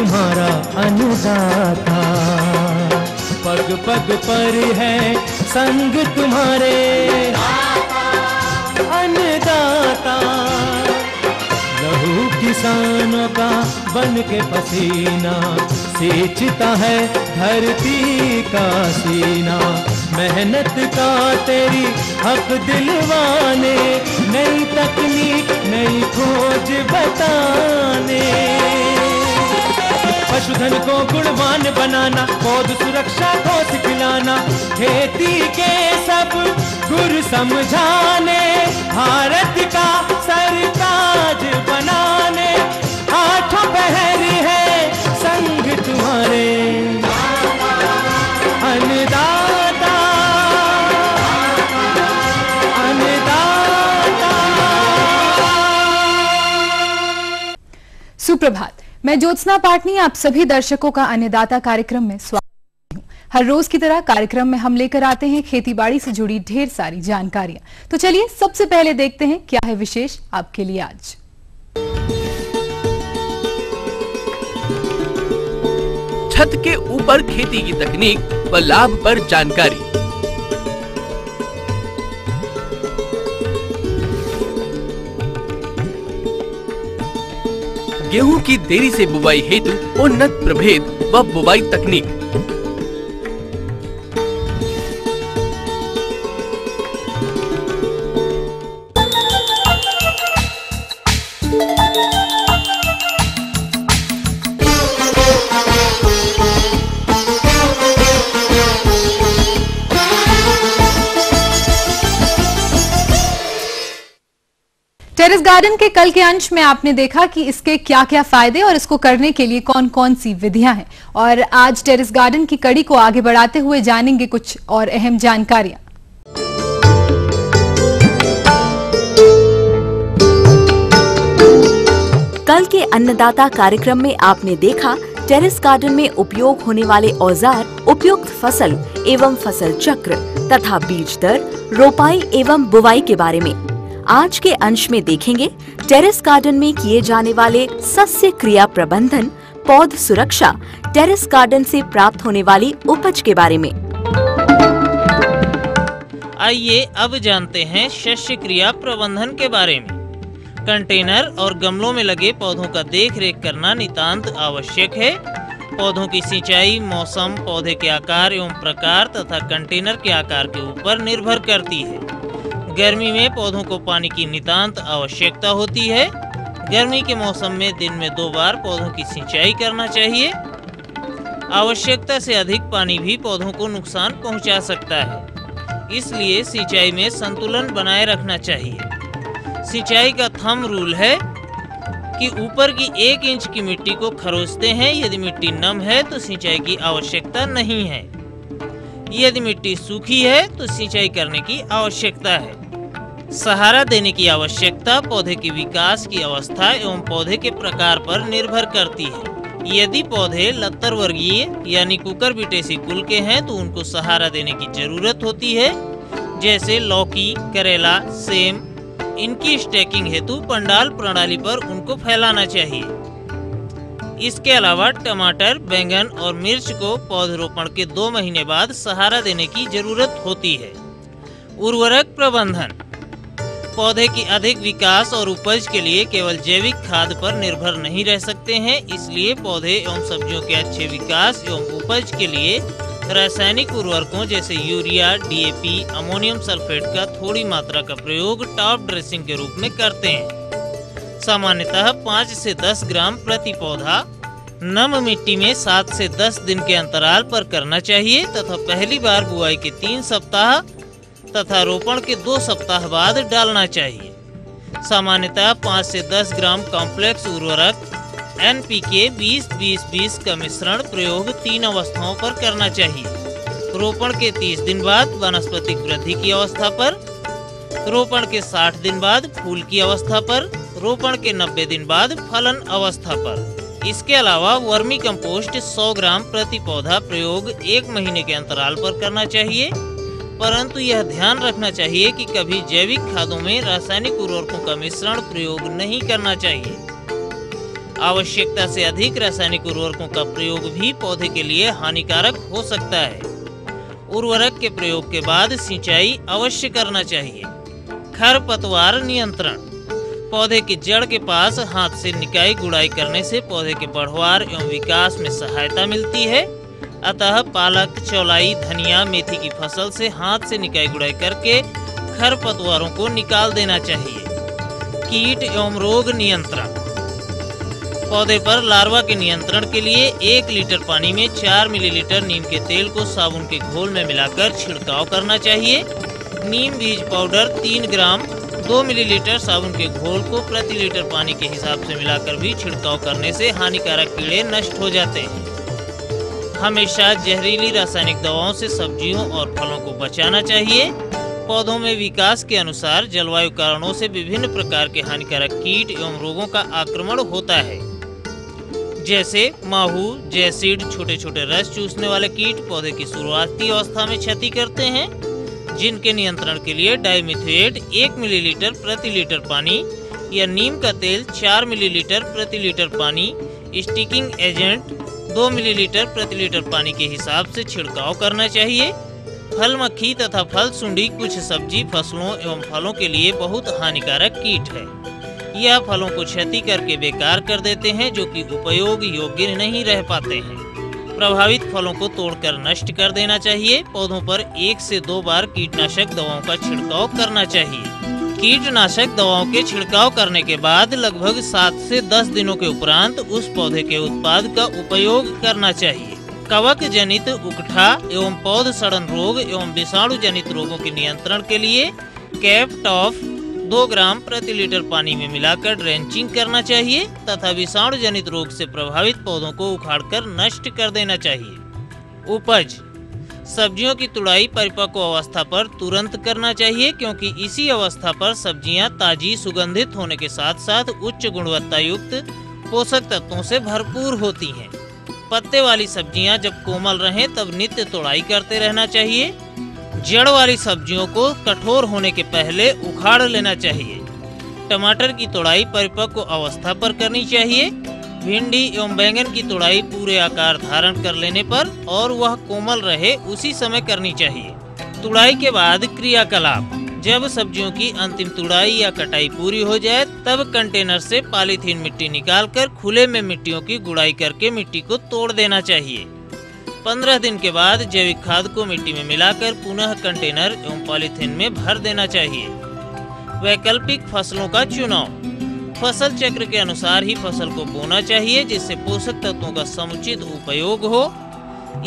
तुम्हारा अन्नदाता। पग पग पर है संग तुम्हारे अन्नदाता। लहू किसानों का बन के पसीना सींचता है धरती का सीना। मेहनत का तेरी हक दिलवाने, नई तकनीक नई खोज बताने। पशुधन को गुणवान बनाना, पौध सुरक्षा को सिखलाना, खेती के सब गुर समझाने, भारत का सरताज बनाने। आठों पहर है संग तुम्हारे अन्नदाता, अन्नदाता। सुप्रभात, मैं ज्योत्सना पाटनी आप सभी दर्शकों का अन्नदाता कार्यक्रम में स्वागत हूं। हर रोज की तरह कार्यक्रम में हम लेकर आते हैं खेतीबाड़ी से जुड़ी ढेर सारी जानकारियां। तो चलिए सबसे पहले देखते हैं क्या है विशेष आपके लिए आज। छत के ऊपर खेती की तकनीक व लाभ पर जानकारी। गेहूं की देरी से बुवाई हेतु उन्नत प्रभेद व बुवाई तकनीक। टेरेस गार्डन के कल के अंश में आपने देखा कि इसके क्या क्या फायदे और इसको करने के लिए कौन कौन सी विधियां हैं। और आज टेरेस गार्डन की कड़ी को आगे बढ़ाते हुए जानेंगे कुछ और अहम जानकारियां। कल के अन्नदाता कार्यक्रम में आपने देखा टेरेस गार्डन में उपयोग होने वाले औजार, उपयुक्त फसल एवं फसल चक्र तथा बीज दर, रोपाई एवं बुवाई के बारे में। आज के अंश में देखेंगे टेरेस गार्डन में किए जाने वाले सस्य क्रिया प्रबंधन, पौध सुरक्षा, टेरेस गार्डन से प्राप्त होने वाली उपज के बारे में। आइए अब जानते हैं शस्य क्रिया प्रबंधन के बारे में। कंटेनर और गमलों में लगे पौधों का देख रेख करना नितांत आवश्यक है। पौधों की सिंचाई मौसम, पौधे के आकार एवं प्रकार तथा कंटेनर के आकार के ऊपर निर्भर करती है। गर्मी में पौधों को पानी की नितांत आवश्यकता होती है। गर्मी के मौसम में दिन में 2 बार पौधों की सिंचाई करना चाहिए। आवश्यकता से अधिक पानी भी पौधों को नुकसान पहुंचा सकता है, इसलिए सिंचाई में संतुलन बनाए रखना चाहिए। सिंचाई का थंब रूल है कि ऊपर की 1 इंच की मिट्टी को खरोचते हैं। यदि मिट्टी नम है तो सिंचाई की आवश्यकता नहीं है। यदि मिट्टी सूखी है तो सिंचाई करने की आवश्यकता है। सहारा देने की आवश्यकता पौधे के विकास की अवस्था एवं पौधे के प्रकार पर निर्भर करती है। यदि पौधे लत्तर वर्गीय यानी कुकुरबिटेसी कुल के हैं तो उनको सहारा देने की जरूरत होती है। जैसे लौकी, करेला, सेम, इनकी स्टैकिंग हेतु पंडाल प्रणाली पर उनको फैलाना चाहिए। इसके अलावा टमाटर, बैंगन और मिर्च को पौधरोपण के 2 महीने बाद सहारा देने की जरूरत होती है। उर्वरक प्रबंधन। पौधे की अधिक विकास और उपज के लिए केवल जैविक खाद पर निर्भर नहीं रह सकते हैं, इसलिए पौधे एवं सब्जियों के अच्छे विकास एवं उपज के लिए रासायनिक उर्वरकों जैसे यूरिया, डीएपी, अमोनियम सल्फेट का थोड़ी मात्रा का प्रयोग टॉप ड्रेसिंग के रूप में करते हैं। सामान्यतः 5 से 10 ग्राम प्रति पौधा नम मिट्टी में 7 से 10 दिन के अंतराल पर करना चाहिए तथा पहली बार बुआई के 3 सप्ताह तथा रोपण के 2 सप्ताह बाद डालना चाहिए। सामान्यतः 5 से 10 ग्राम कॉम्प्लेक्स उर्वरक NPK 20-20-20 का मिश्रण प्रयोग 3 अवस्थाओं पर करना चाहिए। रोपण के 30 दिन बाद वानस्पतिक वृद्धि की अवस्था पर, रोपण के 60 दिन बाद फूल की अवस्था पर, रोपण के 90 दिन बाद फलन अवस्था पर। इसके अलावा वर्मी कंपोस्ट 100 ग्राम प्रति पौधा प्रयोग 1 महीने के अंतराल पर करना चाहिए, परंतु यह ध्यान रखना चाहिए कि कभी जैविक खादों में रासायनिक उर्वरकों का मिश्रण प्रयोग नहीं करना चाहिए। आवश्यकता से अधिक रासायनिक उर्वरकों का प्रयोग भी पौधे के लिए हानिकारक हो सकता है। उर्वरक के प्रयोग के बाद सिंचाई अवश्य करना चाहिए। खरपतवार नियंत्रण। पौधे की जड़ के पास हाथ से निकाई गुड़ाई करने से पौधे के बढ़वार एवं विकास में सहायता मिलती है। अतः पालक, चौलाई, धनिया, मेथी की फसल से हाथ से निकाई गुड़ाई करके खरपतवारों को निकाल देना चाहिए। कीट एवं रोग नियंत्रण। पौधे पर लार्वा के नियंत्रण के लिए 1 लीटर पानी में 4 मिलीलीटर नीम के तेल को साबुन के घोल में मिलाकर छिड़काव करना चाहिए। नीम बीज पाउडर 3 ग्राम 2 मिलीलीटर साबुन के घोल को प्रति लीटर पानी के हिसाब से मिलाकर भी छिड़काव करने से हानिकारक कीड़े नष्ट हो जाते हैं। हमेशा जहरीली रासायनिक दवाओं से सब्जियों और फलों को बचाना चाहिए। पौधों में विकास के अनुसार जलवायु कारणों से विभिन्न प्रकार के हानिकारक कीट एवं रोगों का आक्रमण होता है, जैसे माहू, जैसिड, छोटे छोटे रस चूसने वाले कीट पौधे की शुरुआती अवस्था में क्षति करते हैं, जिनके नियंत्रण के लिए डाइमिथोएट 1 मिलीलीटर प्रति लीटर पानी या नीम का तेल 4 मिलीलीटर प्रति लीटर पानी, स्टिकिंग एजेंट 2 मिलीलीटर प्रति लीटर पानी के हिसाब से छिड़काव करना चाहिए। फल मक्खी तथा फल सुंडी कुछ सब्जी फसलों एवं फलों के लिए बहुत हानिकारक कीट है। यह फलों को क्षति करके बेकार कर देते हैं, जो कि उपयोग योग्य नहीं रह पाते हैं। प्रभावित फलों को तोड़कर नष्ट कर देना चाहिए। पौधों पर 1 से 2 बार कीटनाशक दवाओं का छिड़काव करना चाहिए। कीटनाशक दवाओं के छिड़काव करने के बाद लगभग 7 से 10 दिनों के उपरांत उस पौधे के उत्पाद का उपयोग करना चाहिए। कवक जनित उकठा एवं पौध सड़न रोग एवं विषाणु जनित रोगों के नियंत्रण के लिए कैप टॉफ 2 ग्राम प्रति लीटर पानी में मिलाकर ड्रेंचिंग करना चाहिए तथा विषाणु जनित रोग से प्रभावित पौधों को उखाड़कर नष्ट कर देना चाहिए। उपज। सब्जियों की तुड़ाई परिपक्व अवस्था पर तुरंत करना चाहिए, क्योंकि इसी अवस्था पर सब्जियां ताजी, सुगंधित होने के साथ साथ उच्च गुणवत्ता युक्त पोषक तत्वों से भरपूर होती हैं। पत्ते वाली सब्जियां जब कोमल रहें तब नित्य तुड़ाई करते रहना चाहिए। जड़ वाली सब्जियों को कठोर होने के पहले उखाड़ लेना चाहिए। टमाटर की तुड़ाई परिपक्व अवस्था पर करनी चाहिए। भिंडी एवं बैंगन की तुड़ाई पूरे आकार धारण कर लेने पर और वह कोमल रहे उसी समय करनी चाहिए। तुड़ाई के बाद क्रियाकलाप। जब सब्जियों की अंतिम तुड़ाई या कटाई पूरी हो जाए तब कंटेनर से पॉलीथीन मिट्टी निकालकर खुले में मिट्टियों की गुड़ाई करके मिट्टी को तोड़ देना चाहिए। 15 दिन के बाद जैविक खाद को मिट्टी में मिलाकर पुनः कंटेनर एवं पॉलीथीन में भर देना चाहिए। वैकल्पिक फसलों का चुनाव। फसल चक्र के अनुसार ही फसल को बोना चाहिए, जिससे पोषक तत्वों का समुचित उपयोग हो।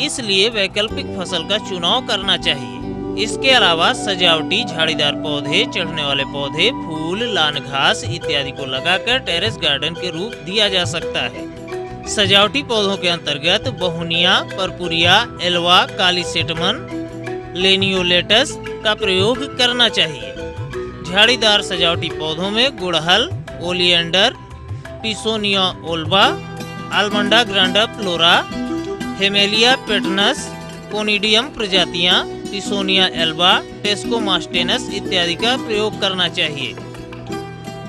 इसलिए वैकल्पिक फसल का चुनाव करना चाहिए। इसके अलावा सजावटी झाड़ीदार पौधे, चढ़ने वाले पौधे, फूल, लान घास इत्यादि को लगाकर टेरेस गार्डन के रूप दिया जा सकता है। सजावटी पौधों के अंतर्गत बहुनिया, परपुरिया, एल्वा, काली सेटमन, लेनियोलेटस का प्रयोग करना चाहिए। झाड़ीदार सजावटी पौधों में गुड़हल, ओलियंडर, पिसोनिया ओल्बा, आलमंडा ग्रांडा फ्लोरा, हेमेलिया पेटनस, कोनिडियम प्रजातियां, पिसोनिया एल्बा, टेस्कोमास्टेनस इत्यादि का प्रयोग करना चाहिए।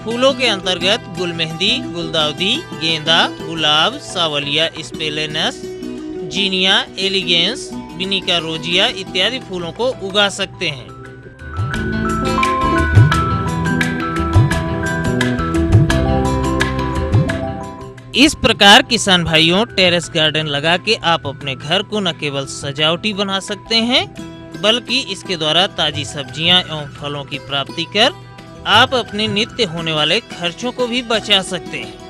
फूलों के अंतर्गत गुलमेहंदी, गुलदाउदी, गेंदा, गुलाब, सावलिया स्पेलेनस, जीनिया एलिगेंस, बिनिका रोजिया इत्यादि फूलों को उगा सकते हैं। इस प्रकार किसान भाइयों, टेरेस गार्डन लगा के आप अपने घर को न केवल सजावटी बना सकते हैं, बल्कि इसके द्वारा ताजी सब्जियां एवं फलों की प्राप्ति कर आप अपने नित्य होने वाले खर्चों को भी बचा सकते हैं।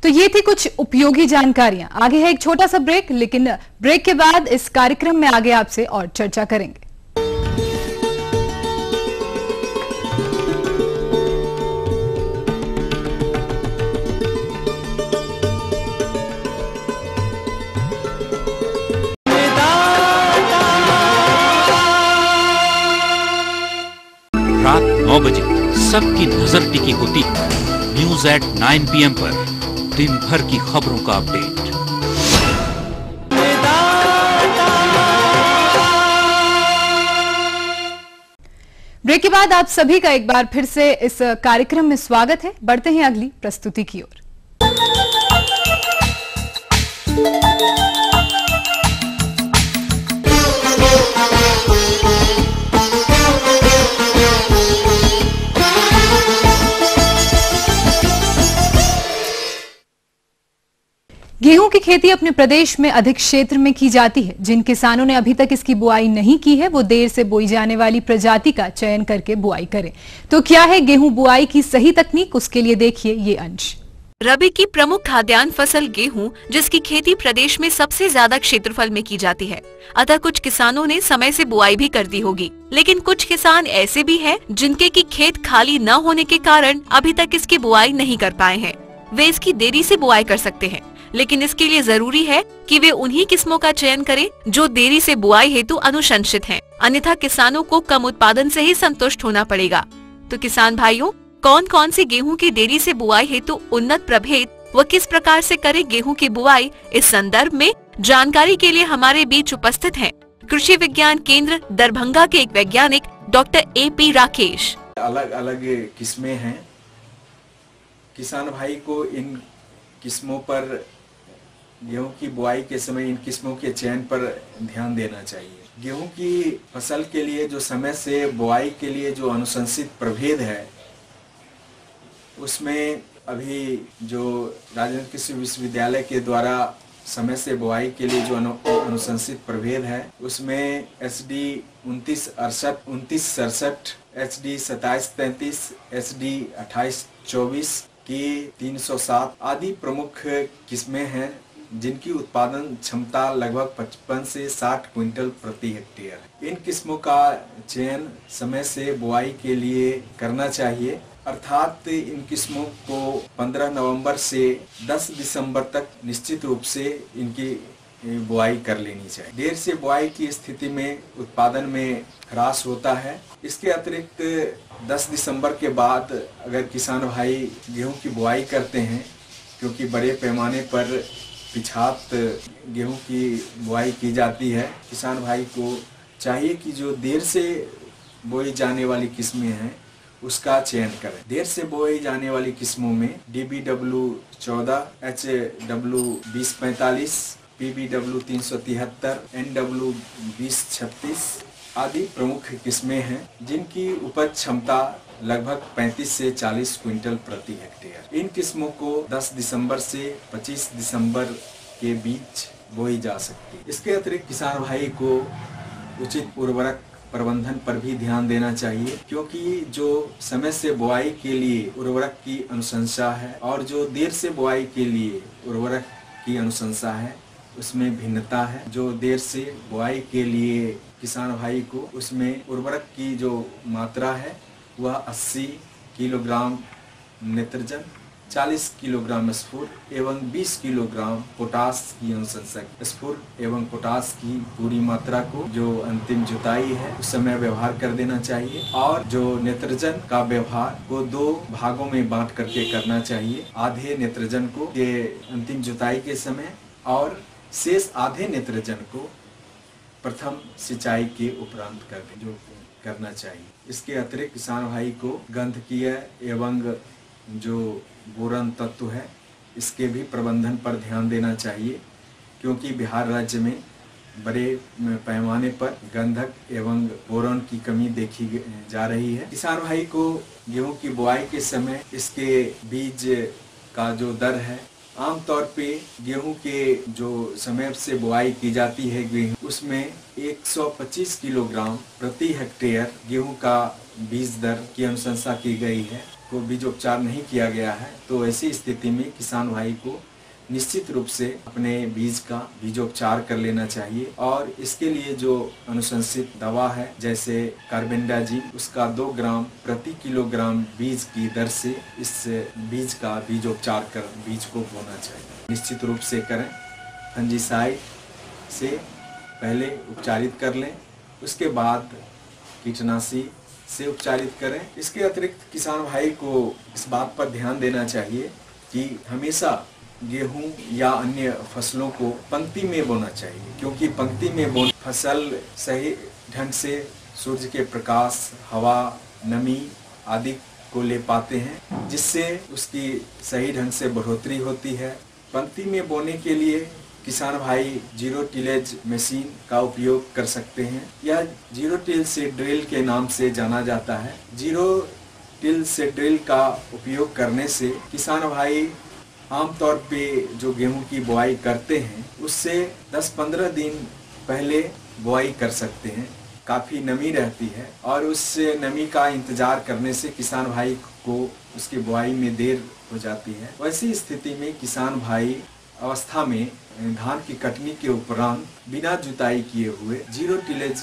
तो ये थी कुछ उपयोगी जानकारियां। आगे है एक छोटा सा ब्रेक, लेकिन ब्रेक के बाद इस कार्यक्रम में आगे आपसे और चर्चा करेंगे। रात 9 बजे सबकी नजर टिकी होती है न्यूज एट 9 PM पर। दिन भर की खबरों का अपडेट। ब्रेक के बाद आप सभी का एक बार फिर से इस कार्यक्रम में स्वागत है। बढ़ते हैं अगली प्रस्तुति की ओर। गेहूं की खेती अपने प्रदेश में अधिक क्षेत्र में की जाती है। जिन किसानों ने अभी तक इसकी बुआई नहीं की है वो देर से बोई जाने वाली प्रजाति का चयन करके बुआई करें। तो क्या है गेहूं बुआई की सही तकनीक, उसके लिए देखिए ये अंश। रबी की प्रमुख खाद्यान्न फसल गेहूं, जिसकी खेती प्रदेश में सबसे ज्यादा क्षेत्रफल में की जाती है, अतः कुछ किसानों ने समय से बुआई भी कर दी होगी। लेकिन कुछ किसान ऐसे भी हैं जिनके की खेत खाली न होने के कारण अभी तक इसकी बुआई नहीं कर पाए हैं। वे इसकी देरी से बुआई कर सकते हैं, लेकिन इसके लिए जरूरी है कि वे उन्हीं किस्मों का चयन करें जो देरी से बुआई हेतु अनुशंसित हैं। अन्यथा किसानों को कम उत्पादन से ही संतुष्ट होना पड़ेगा। तो किसान भाइयों, कौन कौन सी गेहूं की देरी से बुआई हेतु उन्नत प्रभेद व किस प्रकार से करे गेहूं की बुआई, इस संदर्भ में जानकारी के लिए हमारे बीच उपस्थित हैं कृषि विज्ञान केंद्र दरभंगा के एक वैज्ञानिक डॉक्टर AP राकेश। अलग अलग किस्में हैं। किसान भाई को इन किस्मों पर गेहूं की बुआई के समय इन किस्मों के चयन पर ध्यान देना चाहिए। गेहूं की फसल के लिए जो समय से बुआई के लिए जो अनुशंसित प्रभेद है, उसमें अभी जो राजस्थान कृषि विश्वविद्यालय के द्वारा समय से बुआई के लिए जो अनुशंसित प्रभेद है, उसमें SD 2967, HD 2733, SD 2824 की 307 आदि प्रमुख किस्में हैं, जिनकी उत्पादन क्षमता लगभग 55 से 60 क्विंटल प्रति हेक्टेयर है। इन किस्मों का चयन समय से बुआई के लिए करना चाहिए, अर्थात इन किस्मों को 15 नवंबर से 10 दिसंबर तक निश्चित रूप से इनकी बुआई कर लेनी चाहिए। देर से बुआई की स्थिति में उत्पादन में ह्रास होता है। इसके अतिरिक्त 10 दिसंबर के बाद अगर किसान भाई गेहूं की बुआई करते हैं, क्योंकि बड़े पैमाने पर पिछात गेहूं की बुआई की जाती है, किसान भाई को चाहिए कि जो देर से बोई जाने वाली किस्में हैं उसका चयन करें। देर से बोई जाने वाली किस्मों में DBW 14, HW 2045, PBW 373, NW 2036 आदि प्रमुख किस्में हैं, जिनकी उपज क्षमता लगभग 35 से 40 क्विंटल प्रति हेक्टेयर। इन किस्मों को 10 दिसंबर से 25 दिसंबर के बीच बोई जा सकती है। इसके अतिरिक्त किसान भाई को उचित उर्वरक प्रबंधन पर भी ध्यान देना चाहिए, क्योंकि जो समय से बुआई के लिए उर्वरक की अनुशंसा है और जो देर से बुआई के लिए उर्वरक की अनुशंसा है, उसमें भिन्नता है। जो देर से बुआई के लिए किसान भाई को उसमें उर्वरक की जो मात्रा है वह 80 किलोग्राम नाइट्रोजन, 40 किलोग्राम स्फुर एवं 20 किलोग्राम पोटास की अनुशंसा। स्फुर एवं पोटास की पूरी मात्रा को जो अंतिम जुताई है उस समय व्यवहार कर देना चाहिए, और जो नाइट्रोजन का व्यवहार को 2 भागों में बांट करके करना चाहिए। आधे नाइट्रोजन को ये अंतिम जुताई के समय और शेष आधे नाइट्रोजन को प्रथम सिंचाई के उपरांत करना चाहिए। इसके अतिरिक्त किसान भाई को गंधकीय एवं जो बोरन तत्व है इसके भी प्रबंधन पर ध्यान देना चाहिए, क्योंकि बिहार राज्य में बड़े पैमाने पर गंधक एवं बोरन की कमी देखी जा रही है। किसान भाई को गेहूं की बुआई के समय इसके बीज का जो दर है, आमतौर पे गेहूं के जो समय से बुआई की जाती है गेहूं, उसमें 125 किलोग्राम प्रति हेक्टेयर गेहूं का बीज दर की अनुशंसा की गई है, को बीजोपचार नहीं किया गया है। तो ऐसी स्थिति में किसान भाई को निश्चित रूप से अपने बीज का बीजोपचार कर लेना चाहिए, और इसके लिए जो अनुशंसित दवा है जैसे कार्बेंडाजिम, उसका 2 ग्राम प्रति किलोग्राम बीज की दर से इस बीज का बीजोपचार कर बीज को बोना चाहिए। निश्चित रूप से करें। फंजीसाइड से पहले उपचारित कर लें, उसके बाद कीटनाशी से उपचारित करें। इसके अतिरिक्त किसान भाई को इस बात पर ध्यान देना चाहिए कि हमेशा गेहूं या अन्य फसलों को पंक्ति में बोना चाहिए, क्योंकि पंक्ति में बोना फसल सही ढंग से सूर्य के प्रकाश, हवा नमी आदि को ले पाते हैं, जिससे उसकी सही ढंग से बढ़ोतरी होती है। पंक्ति में बोने के लिए किसान भाई जीरो टिलेज मशीन का उपयोग कर सकते हैं। यह जीरो टिल सीड ड्रिल के नाम से जाना जाता है। जीरो टिल सीड ड्रिल का उपयोग करने से किसान भाई आमतौर पे जो गेहूं की बुआई करते हैं उससे 10-15 दिन पहले बुआई कर सकते हैं। काफ़ी नमी रहती है और उस नमी का इंतजार करने से किसान भाई को उसकी बुआई में देर हो जाती है। वैसी स्थिति में किसान भाई अवस्था में धान की कटनी के उपरांत बिना जुताई किए हुए जीरो टिलेज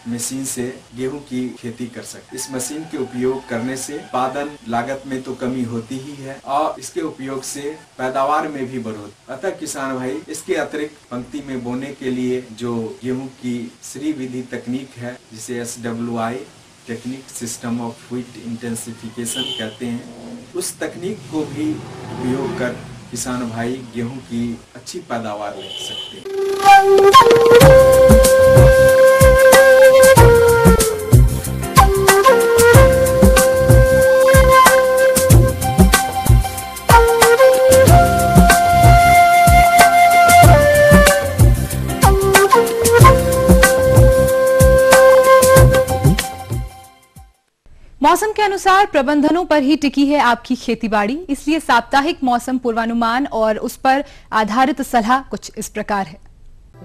मशीन से गेहूं की खेती कर सकते। इस मशीन के उपयोग करने से उत्पादन लागत में तो कमी होती ही है और इसके उपयोग से पैदावार में भी बढ़ोतरी। अतः किसान भाई इसके अतिरिक्त पंक्ति में बोने के लिए जो गेहूं की श्री विधि तकनीक है, जिसे SWI technique system of wheat intensification कहते हैं, उस तकनीक को भी उपयोग कर किसान भाई गेहूं की अच्छी पैदावार ले सकते हैं। मौसम के अनुसार प्रबंधनों पर ही टिकी है आपकी खेतीबाड़ी, इसलिए साप्ताहिक मौसम पूर्वानुमान और उस पर आधारित सलाह कुछ इस प्रकार है।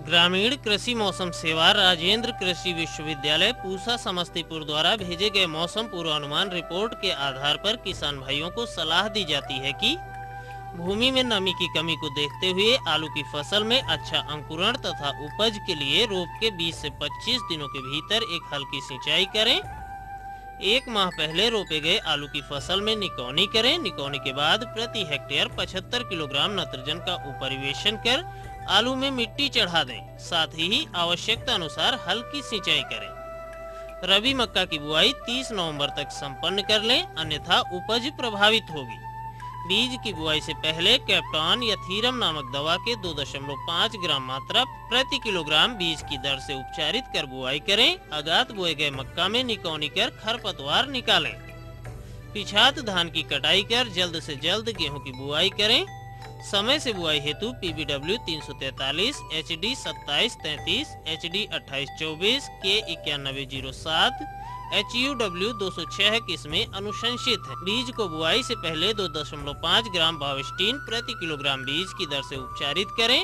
ग्रामीण कृषि मौसम सेवा राजेंद्र कृषि विश्वविद्यालय पूसा समस्तीपुर द्वारा भेजे गए मौसम पूर्वानुमान रिपोर्ट के आधार पर किसान भाइयों को सलाह दी जाती है कि भूमि में नमी की कमी को देखते हुए आलू की फसल में अच्छा अंकुरण तथा उपज के लिए रोप के 20 से 25 दिनों के भीतर एक हल्की सिंचाई करें। 1 माह पहले रोपे गए आलू की फसल में निकौनी करें। निकौनी के बाद प्रति हेक्टेयर 75 किलोग्राम नाइट्रोजन का उपरिवेशन कर आलू में मिट्टी चढ़ा दें। साथ ही आवश्यकता अनुसार हल्की सिंचाई करें। रबी मक्का की बुआई 30 नवंबर तक संपन्न कर लें, अन्यथा उपज प्रभावित होगी। बीज की बुआई से पहले कैप्टॉन या थीरम नामक दवा के 2.5 ग्राम मात्रा प्रति किलोग्राम बीज की दर से उपचारित कर बुआई करें। अगात बोए गए मक्का में निकौनी कर खरपतवार निकालें। पिछात धान की कटाई कर जल्द से जल्द गेहूं की बुआई करें। समय से बुआई हेतु PBW 343, HD 2733, HD 2824, K 9107, HUW 206 किस्में अनुशंसित है। बीज को बुआई से पहले 2.5 ग्राम बाविस्टीन प्रति किलोग्राम बीज की दर से उपचारित करें।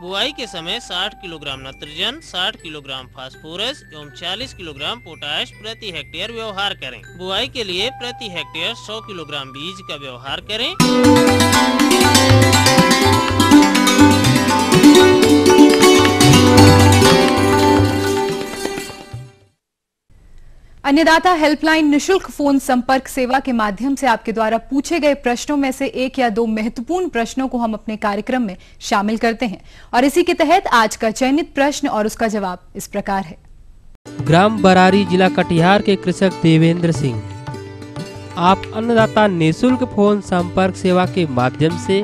बुआई के समय 60 किलोग्राम नाइट्रोजन, 60 किलोग्राम फास्फोरस एवं 40 किलोग्राम पोटाश प्रति हेक्टेयर व्यवहार करें। बुआई के लिए प्रति हेक्टेयर 100 किलोग्राम बीज का व्यवहार करें। अन्नदाता हेल्पलाइन निशुल्क फोन संपर्क सेवा के माध्यम से आपके द्वारा पूछे गए प्रश्नों में से 1 या 2 महत्वपूर्ण प्रश्नों को हम अपने कार्यक्रम में शामिल करते हैं और इसी के तहत आज का चयनित प्रश्न और उसका जवाब इस प्रकार है। ग्राम बरारी, जिला कटिहार के कृषक देवेंद्र सिंह, आप अन्नदाता निःशुल्क फोन संपर्क सेवा के माध्यम से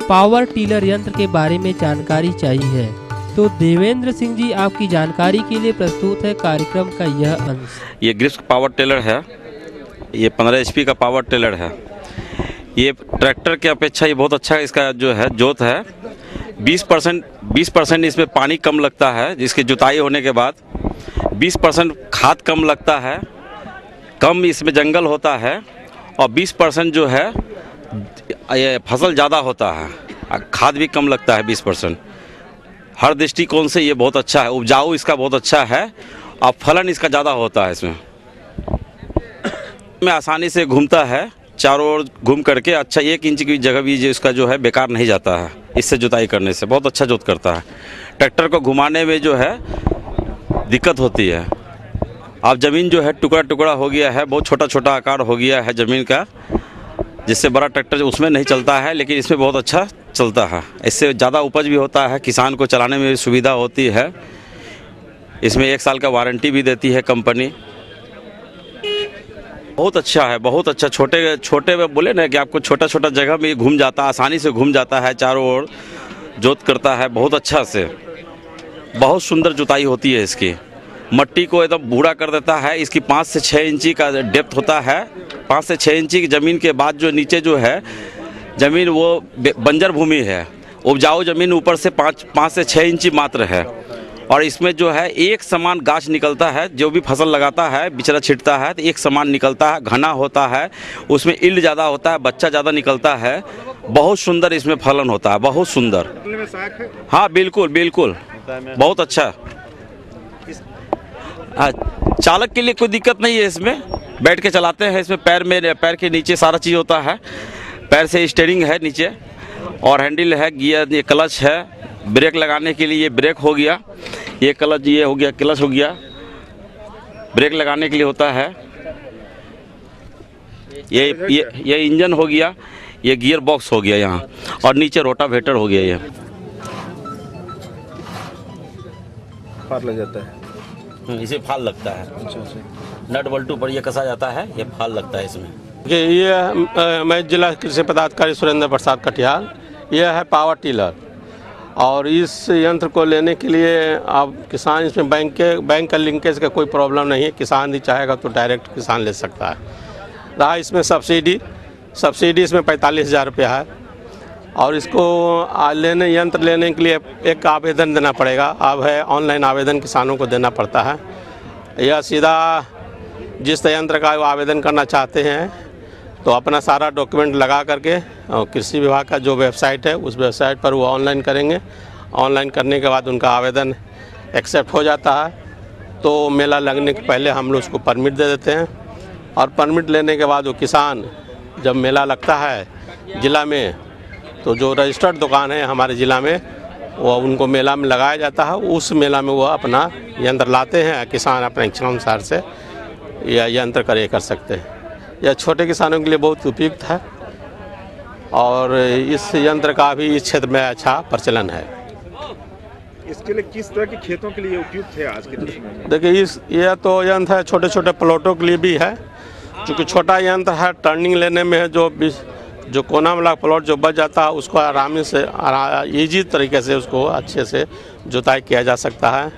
पावर टीलर यंत्र के बारे में जानकारी चाहिए है, तो देवेंद्र सिंह जी आपकी जानकारी के लिए प्रस्तुत है कार्यक्रम का यह अंश। ये ग्रिप्स पावर टेलर है। ये 15 HP का पावर टेलर है। ये ट्रैक्टर के अपेक्षा ये बहुत अच्छा इसका जो है जोत है। 20% इसमें पानी कम लगता है, जिसकी जुताई होने के बाद 20% खाद कम लगता है, कम इसमें जंगल होता है और 20% जो है ये फसल ज़्यादा होता है, खाद भी कम लगता है 20%। हर दृष्टिकोण से ये बहुत अच्छा है, उपजाऊ इसका बहुत अच्छा है और फलन इसका ज़्यादा होता है। इसमें में आसानी से घूमता है, चारों ओर घूम करके अच्छा 1 इंच की जगह भी इसका जो है बेकार नहीं जाता है। इससे जुताई करने से बहुत अच्छा जोत करता है। ट्रैक्टर को घुमाने में जो है दिक्कत होती है। अब ज़मीन जो है टुकड़ा टुकड़ा हो गया है, बहुत छोटा छोटा आकार हो गया है ज़मीन का, जिससे बड़ा ट्रैक्टर उसमें नहीं चलता है, लेकिन इसमें बहुत अच्छा चलता है। इससे ज़्यादा उपज भी होता है, किसान को चलाने में भी सुविधा होती है। इसमें 1 साल का वारंटी भी देती है कंपनी। बहुत अच्छा है, बहुत अच्छा। छोटे में बोले ना कि आपको छोटा छोटा जगह में घूम जाता है, आसानी से घूम जाता है, चारों ओर जोत करता है बहुत अच्छा से। बहुत सुंदर जुताई होती है इसकी। मट्टी को एकदम भूरा कर देता है। इसकी 5 से 6 इंची का डेप्थ होता है। 5 से 6 इंची की ज़मीन के बाद जो नीचे जो है ज़मीन वो बंजर भूमि है, उपजाऊ ज़मीन ऊपर से 5 से 6 इंची मात्र है। और इसमें जो है एक समान गाछ निकलता है। जो भी फसल लगाता है, बिचड़ा छिटता है तो एक समान निकलता है, घना होता है, उसमें इल्ड ज़्यादा होता है, बच्चा ज़्यादा निकलता है। बहुत सुंदर इसमें फलन होता है, बहुत सुंदर। हाँ बिल्कुल बिल्कुल, बहुत अच्छा। चालक के लिए कोई दिक्कत नहीं है, इसमें बैठ के चलाते हैं। इसमें पैर के नीचे सारा चीज़ होता है। पैर से स्टीयरिंग है नीचे, और हैंडल है, गियर, ये क्लच है। ब्रेक लगाने के लिए ये ब्रेक हो गया, ये क्लच, ये हो गया क्लच हो गया, ब्रेक लगाने के लिए होता है। ये इंजन हो गया, ये गियर बॉक्स हो गया यहाँ, और नीचे रोटावेटर हो गया। ये फाल लग जाता है, इसे फाल लगता है। अच्छा। नट बल्टू पर ये कसा जाता है, ये फाल लगता है इसमें। ये मैं जिला कृषि पदाधिकारी सुरेंद्र प्रसाद कटिहार। यह है पावर टिलर, और इस यंत्र को लेने के लिए आप किसान, इसमें बैंक का लिंकेज का कोई प्रॉब्लम नहीं है। किसान ही चाहेगा तो डायरेक्ट किसान ले सकता है। रहा इसमें सब्सिडी इसमें 45,000 रुपया है, और इसको यंत्र लेने के लिए एक आवेदन देना पड़ेगा। अब है ऑनलाइन आवेदन किसानों को देना पड़ता है। यह सीधा जिस यंत्र का वो आवेदन करना चाहते हैं तो अपना सारा डॉक्यूमेंट लगा करके कृषि विभाग का जो वेबसाइट है उस वेबसाइट पर वो ऑनलाइन करेंगे। ऑनलाइन करने के बाद उनका आवेदन एक्सेप्ट हो जाता है, तो मेला लगने के पहले हम लोग उसको परमिट दे देते हैं। और परमिट लेने के बाद वो किसान जब मेला लगता है ज़िला में, तो जो रजिस्टर्ड दुकान है हमारे ज़िला में, वो उनको मेला में लगाया जाता है। उस मेला में वो अपना यंत्र लाते हैं। किसान अपने इच्छा अनुसार से यह यंत्र क्रय कर सकते हैं। यह छोटे किसानों के लिए बहुत उपयुक्त है, और इस यंत्र का भी इस क्षेत्र में अच्छा प्रचलन है। इसके लिए किस तरह के खेतों के लिए उपयुक्त है आज के दिन में? देखिए, यह तो यंत्र है छोटे छोटे प्लॉटों के लिए भी है। चूँकि छोटा यंत्र है, टर्निंग लेने में है, जो कोना वाला प्लॉट जो बच जाता है उसको आराम से ईजी तरीके से उसको अच्छे से जुताई किया जा सकता है।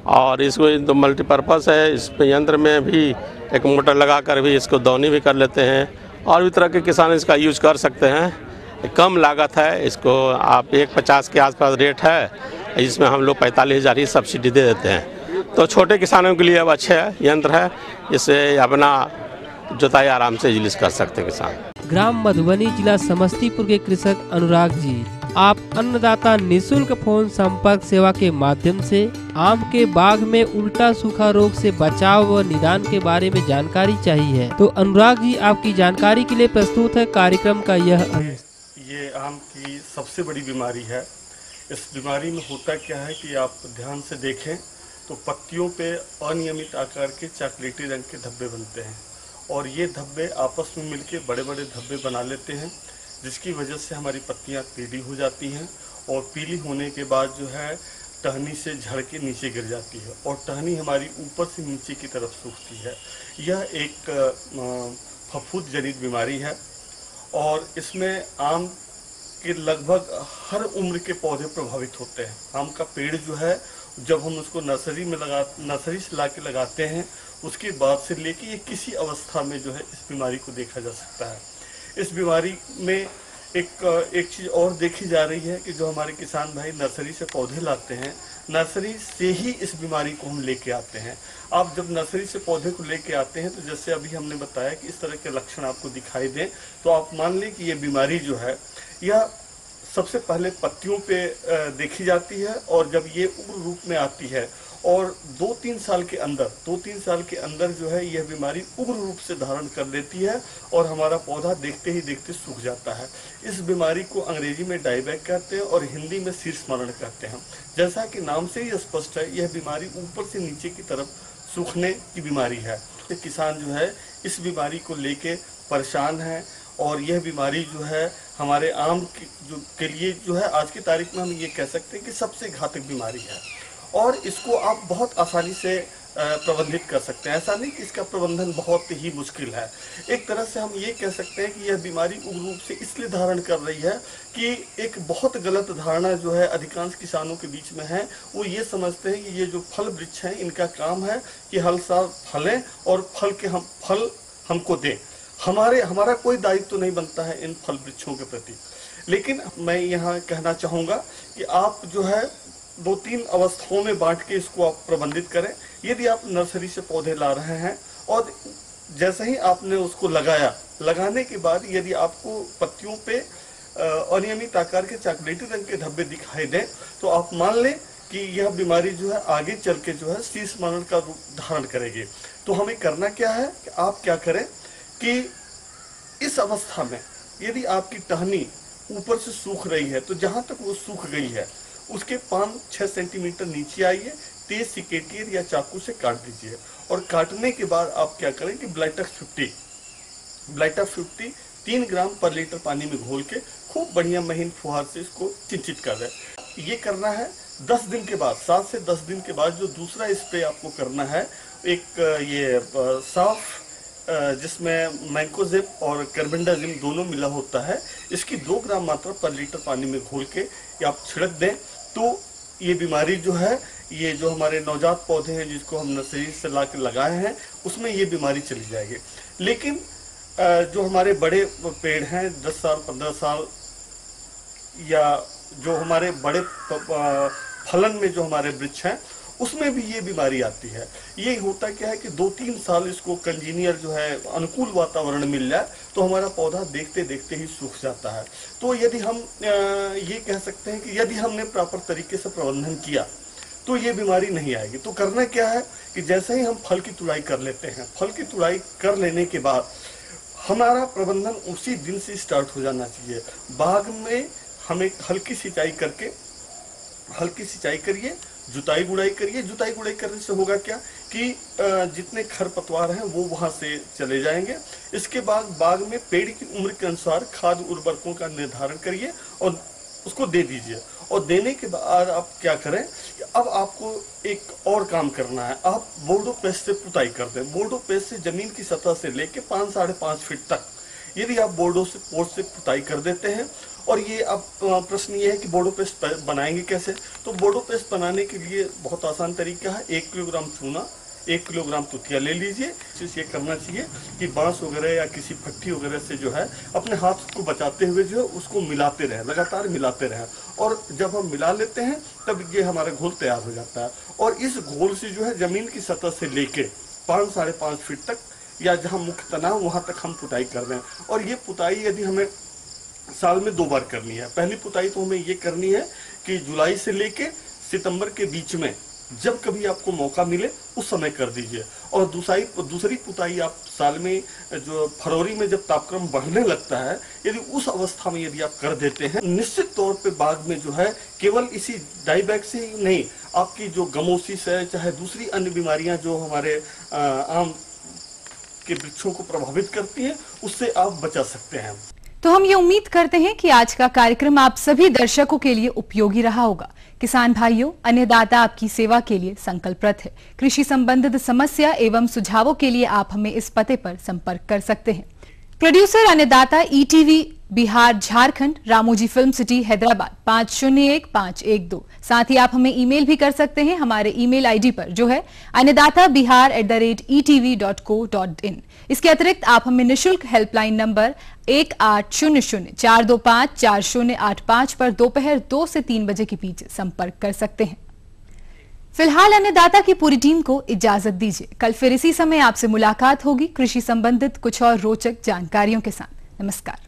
और इसको तो मल्टीपर्पज़ है। इस यंत्र में भी एक मोटर लगाकर भी इसको दौनी भी कर लेते हैं, और भी तरह के किसान इसका यूज कर सकते हैं। कम लागत है, इसको आप 150 के आसपास रेट है, जिसमें हम लोग 45,000 ही सब्सिडी दे देते हैं। तो छोटे किसानों के लिए अब अच्छे यंत्र है, इससे अपना जुताई आराम से यूज कर सकते हैं किसान। ग्राम मधुबनी, जिला समस्तीपुर के कृषक अनुराग जी, आप अन्नदाता निःशुल्क फोन संपर्क सेवा के माध्यम से आम के बाग में उल्टा सूखा रोग से बचाव व निदान के बारे में जानकारी चाहिए है, तो अनुराग जी आपकी जानकारी के लिए प्रस्तुत है कार्यक्रम का यह अंश। ये आम की सबसे बड़ी बीमारी है। इस बीमारी में होता क्या है कि आप ध्यान से देखें तो पत्तियों पे अनियमित आकार के चॉकलेटी रंग के धब्बे बनते हैं, और ये धब्बे आपस में मिलके बड़े बड़े धब्बे बना लेते हैं, जिसकी वजह से हमारी पत्तियां पीली हो जाती हैं, और पीली होने के बाद जो है टहनी से झड़ के नीचे गिर जाती है, और टहनी हमारी ऊपर से नीचे की तरफ सूखती है। यह एक फफूंद जनित बीमारी है, और इसमें आम के लगभग हर उम्र के पौधे प्रभावित होते हैं। आम का पेड़ जो है जब हम उसको नर्सरी से ला के लगाते हैं, उसके बाद से लेके ये किसी अवस्था में जो है इस बीमारी को देखा जा सकता है। इस बीमारी में एक चीज़ और देखी जा रही है कि जो हमारे किसान भाई नर्सरी से पौधे लाते हैं, नर्सरी से ही इस बीमारी को हम लेके आते हैं। आप जब नर्सरी से पौधे को लेके आते हैं, तो जैसे अभी हमने बताया कि इस तरह के लक्षण आपको दिखाई दें, तो आप मान लें कि ये बीमारी जो है यह सबसे पहले पत्तियों पे देखी जाती है, और जब ये उग्र रूप में आती है और 2-3 साल के अंदर जो है यह बीमारी उग्र रूप से धारण कर लेती है, और हमारा पौधा देखते ही देखते सूख जाता है। इस बीमारी को अंग्रेजी में डाईबैक कहते हैं, और हिंदी में शीर्ष मरण कहते हैं। जैसा कि नाम से ही स्पष्ट है, यह बीमारी ऊपर से नीचे की तरफ सूखने की बीमारी है। किसान जो है इस बीमारी को लेके परेशान है, और यह बीमारी जो है हमारे आम के लिए जो है आज की तारीख में हम ये कह सकते हैं कि सबसे घातक बीमारी है, और इसको आप बहुत आसानी से प्रबंधित कर सकते हैं। ऐसा नहीं कि इसका प्रबंधन बहुत ही मुश्किल है। एक तरह से हम ये कह सकते हैं कि यह बीमारी उग्र रूप से इसलिए धारण कर रही है कि एक बहुत गलत धारणा जो है अधिकांश किसानों के बीच में है। वो ये समझते हैं कि ये जो फल वृक्ष हैं इनका काम है कि हर साल फलें और फल हमको दें। हमारा कोई दायित्व तो नहीं बनता है इन फल वृक्षों के प्रति। लेकिन मैं यहाँ कहना चाहूँगा कि आप जो है 2-3 अवस्थाओं में बांट के इसको आप प्रबंधित करें। यदि आप नर्सरी से पौधे ला रहे हैं और जैसे ही आपने उसको लगाने के बाद यदि आपको पत्तियों पे अनियमित आकार के चॉकलेटी रंग के धब्बे दिखाई दें तो आप मान लें कि यह बीमारी जो है आगे चल के जो है शीश मानव का रूप धारण करेगी। तो हमें करना क्या है कि आप क्या करें कि इस अवस्था में यदि आपकी टहनी ऊपर से सूख रही है तो जहाँ तक वो सूख गई है उसके 5-6 सेंटीमीटर नीचे आइए, तेज सिकेटियर या चाकू से काट दीजिए। और काटने के बाद आप क्या करें कि ब्लाइटॉक्स 50 3 ग्राम पर लीटर पानी में घोल के खूब बढ़िया महीन फुहार से इसको चिंचित कर दें। ये करना है 10 दिन के बाद, 7 से 10 दिन के बाद जो दूसरा स्प्रे आपको करना है एक ये साफ जिसमें मैंकोजेब और कार्बेंडाजिम दोनों मिला होता है, इसकी 2 ग्राम मात्रा पर लीटर पानी में घोल के आप छिड़क दें तो ये बीमारी जो है, ये जो हमारे नवजात पौधे हैं जिसको हम नर्सरी से ला के लगाए हैं उसमें ये बीमारी चली जाएगी। लेकिन जो हमारे बड़े पेड़ हैं 10 साल 15 साल या जो हमारे बड़े फलन में जो हमारे वृक्ष हैं उसमें भी ये बीमारी आती है। ये होता क्या है कि 2-3 साल इसको कंजीनियर जो है अनुकूल वातावरण मिल जाए तो हमारा पौधा देखते देखते ही सूख जाता है। तो यदि हम ये कह सकते हैं कि यदि हमने प्रॉपर तरीके से प्रबंधन किया तो ये बीमारी नहीं आएगी। तो करना क्या है कि जैसे ही हम फल की तुड़ाई कर लेते हैं, फल की तुड़ाई कर लेने के बाद हमारा प्रबंधन उसी दिन से स्टार्ट हो जाना चाहिए। बाग में हमें हल्की सिंचाई करिए, जुताई गुड़ाई करिए। जुताई गुड़ाई करने से होगा क्या कि जितने खरपतवार हैं वो वहां से चले जाएंगे। इसके बाद बाग में पेड़ की उम्र के अनुसार खाद उर्वरकों का निर्धारण करिए और उसको दे दीजिए। और देने के बाद आप क्या करें कि अब आपको एक और काम करना है, आप बोर्डो पेस्ट से पुताई कर दें। बोर्डो पेस्ट से जमीन की सतह से लेके 5-5.5 फीट तक यदि आप बोर्डो से पुताई कर देते हैं। और ये अब प्रश्न ये है कि बोर्डो पेस्ट बनाएंगे कैसे? तो बोर्डो पेस्ट बनाने के लिए बहुत आसान तरीका है। 1 किलोग्राम चूना, 1 किलोग्राम तुतिया ले लीजिए। ये करना चाहिए कि बांस वगैरह या किसी फट्टी वगैरह से जो है अपने हाथ को बचाते हुए जो है उसको मिलाते रहें, लगातार मिलाते रहें। और जब हम मिला लेते हैं तब ये हमारा घोल तैयार हो जाता है। और इस घोल से जो है जमीन की सतह से लेके 5-5.5 फीट तक या जहाँ मुख्य तना वहाँ तक हम पुताई कर रहे हैं। और ये पुताई यदि हमें साल में 2 बार करनी है। पहली पुताई तो हमें ये करनी है कि जुलाई से लेके सितंबर के बीच में जब कभी आपको मौका मिले उस समय कर दीजिए। और दूसरी पुताई आप साल में जो फरवरी में जब तापक्रम बढ़ने लगता है यदि उस अवस्था में यदि आप कर देते हैं, निश्चित तौर पे बाग में जो है केवल इसी डाईबैक से ही नहीं, आपकी जो गमोसिस है चाहे दूसरी अन्य बीमारियां जो हमारे आम के वृक्षों को प्रभावित करती हैं उससे आप बचा सकते हैं। तो हम ये उम्मीद करते हैं कि आज का कार्यक्रम आप सभी दर्शकों के लिए उपयोगी रहा होगा। किसान भाइयों, अन्नदाता आपकी सेवा के लिए संकल्परत है। कृषि संबंधित समस्या एवं सुझावों के लिए आप हमें इस पते पर संपर्क कर सकते हैं। प्रोड्यूसर अन्नदाता ETV Bihar Jharkhand, Ramoji film city Hyderabad 501512। साथ ही आप हमें ईमेल भी कर सकते हैं हमारे ईमेल ID पर जो है annadatabihar@etv.co.in। इसके अतिरिक्त आप हमें निशुल्क हेल्पलाइन नंबर 1800-425-4085 पर दोपहर 2 से 3 बजे के बीच संपर्क कर सकते हैं। फिलहाल अन्नदाता की पूरी टीम को इजाजत दीजिए। कल फिर इसी समय आपसे मुलाकात होगी कृषि संबंधित कुछ और रोचक जानकारियों के साथ। नमस्कार।